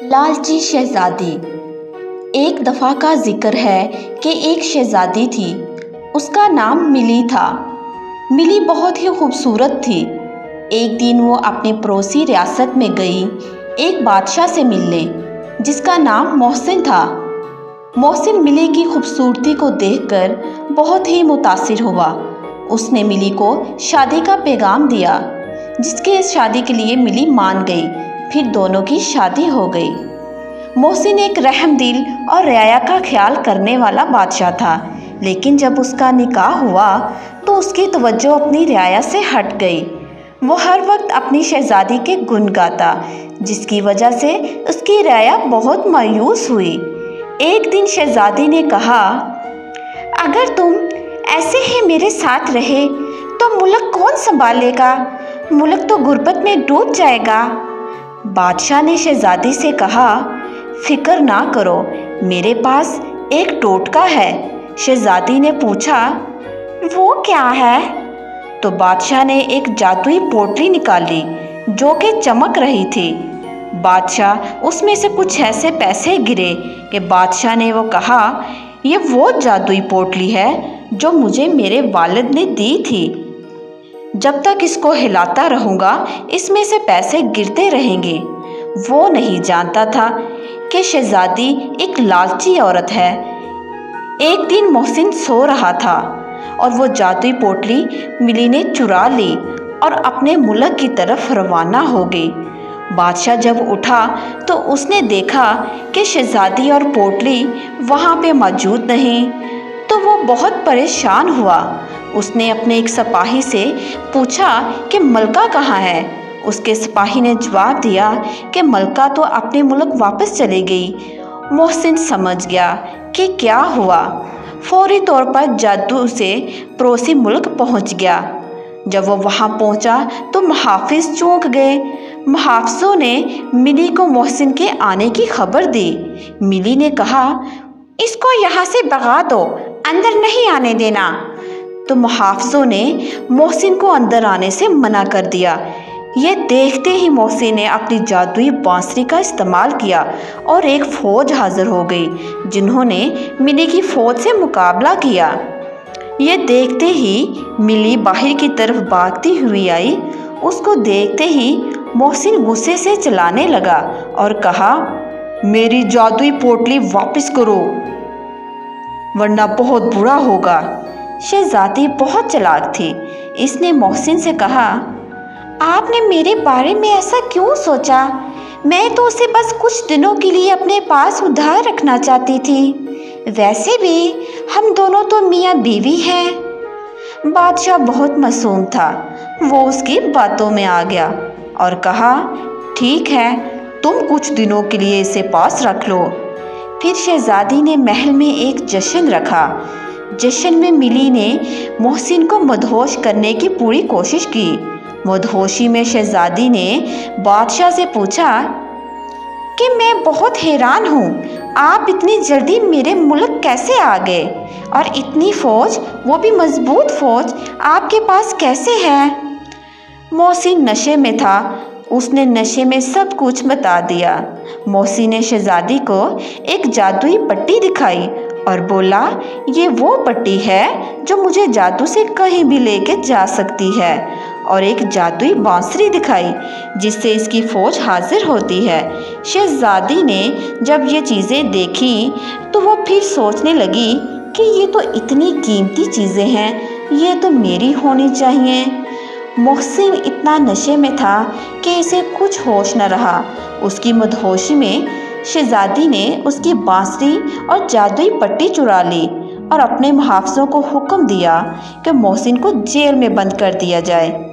لالچی شہزادی۔ ایک دفعہ کا ذکر ہے کہ ایک شہزادی تھی، اس کا نام ملی تھا۔ ملی بہت ہی خوبصورت تھی۔ ایک دن وہ اپنی پڑوسی ریاست میں گئی ایک بادشاہ سے ملنے، جس کا نام محسن تھا۔ محسن ملی کی خوبصورتی کو دیکھ کر بہت ہی متاثر ہوا۔ اس نے ملی کو شادی کا پیغام دیا، جس کے شادی کے لیے ملی مان گئی۔ پھر دونوں کی شادی ہو گئی۔ محسن ایک رحم دل اور رعایا کا خیال کرنے والا بادشاہ تھا، لیکن جب اس کا نکاح ہوا تو اس کی توجہ اپنی رعایا سے ہٹ گئی۔ وہ ہر وقت اپنی شہزادی کے گن گاتا، جس کی وجہ سے اس کی رعایا بہت مایوس ہوئی۔ ایک دن شہزادی نے کہا، اگر تم ایسے ہی میرے ساتھ رہے تو ملک کون سنبھالے گا؟ ملک تو غربت میں ڈوب جائے گا۔ بادشاہ نے شہزادی سے کہا، فکر نہ کرو، میرے پاس ایک ٹوٹکا ہے۔ شہزادی نے پوچھا، وہ کیا ہے؟ تو بادشاہ نے ایک جادوئی پوٹلی نکالی جو کہ چمک رہی تھی۔ بادشاہ اس میں سے کچھ ایسے پیسے گرے کہ بادشاہ نے وہ کہا، یہ وہ جادوئی پوٹلی ہے جو مجھے میرے والد نے دی تھی۔ جب تک اس کو ہلاتا رہوں گا اس میں سے پیسے گرتے رہیں گے۔ وہ نہیں جانتا تھا کہ شہزادی ایک لالچی عورت ہے۔ ایک دن محسن سو رہا تھا اور وہ جادوئی پوٹلی ملی نے چرا لی اور اپنے ملک کی طرف روانہ ہو گئی۔ بادشاہ جب اٹھا تو اس نے دیکھا کہ شہزادی اور پوٹلی وہاں پہ موجود نہیں، تو وہ بہت پریشان ہوا۔ اس نے اپنے ایک سپاہی سے پوچھا کہ ملکہ کہاں ہے؟ اس کے سپاہی نے جواب دیا کہ ملکہ تو اپنے ملک واپس چلی گئی۔ محسن سمجھ گیا کہ کیا ہوا۔ فوری طور پر جادو سے پڑوسی ملک پہنچ گیا۔ جب وہ وہاں پہنچا تو محافظ چونک گئے۔ محافظوں نے ملی کو محسن کے آنے کی خبر دی۔ ملی نے کہا، اس کو یہاں سے بھگا دو، اندر نہیں آنے دینا۔ تو محافظوں نے محسن کو اندر آنے سے منع کر دیا۔ یہ دیکھتے ہی محسن نے اپنی جادوئی بانسری کا استعمال کیا اور ایک فوج حاضر ہو گئی، جنہوں نے ملی کی فوج سے مقابلہ کیا۔ یہ دیکھتے ہی ملی باہر کی طرف بھاگتی ہوئی آئی۔ اس کو دیکھتے ہی محسن غصے سے چلانے لگا اور کہا، میری جادوئی پوٹلی واپس کرو ورنہ بہت برا ہوگا۔ شہزادی بہت چالاک تھی۔ اس نے محسن سے کہا، آپ نے میرے بارے میں ایسا کیوں سوچا؟ میں تو اسے بس کچھ دنوں کے لیے اپنے پاس ادھار رکھنا چاہتی تھی۔ ویسے بھی ہم دونوں تو میاں بیوی ہیں۔ بادشاہ بہت معصوم تھا۔ وہ اس کی باتوں میں آ گیا اور کہا، ٹھیک ہے، تم کچھ دنوں کے لیے اسے پاس رکھ لو۔ پھر شہزادی نے محل میں ایک جشن رکھا۔ جشن میں ملی نے محسن کو مدہوش کرنے کی پوری کوشش کی۔ مدہوشی میں شہزادی نے بادشاہ سے پوچھا کہ میں بہت حیران ہوں، آپ اتنی جلدی میرے ملک کیسے آ گئے؟ اور اتنی فوج، وہ بھی مضبوط فوج، آپ کے پاس کیسے ہے؟ محسن نشے میں تھا۔ اس نے نشے میں سب کچھ بتا دیا۔ محسن نے شہزادی کو ایک جادوئی پٹی دکھائی اور بولا، یہ وہ پٹی ہے جو مجھے جادو سے کہیں بھی لے کے جا سکتی ہے، اور ایک جادوئی بانسری دکھائی جس سے اس کی فوج حاضر ہوتی ہے۔ شہزادی نے جب یہ چیزیں دیکھیں تو وہ پھر سوچنے لگی کہ یہ تو اتنی قیمتی چیزیں ہیں، یہ تو میری ہونی چاہیے۔ محسن اتنا نشے میں تھا کہ اسے کچھ ہوش نہ رہا۔ اس کی مدہوشی میں شہزادی نے اس کی بانسری اور جادوئی پٹی چرا لی اور اپنے محافظوں کو حکم دیا کہ محسن کو جیل میں بند کر دیا جائے۔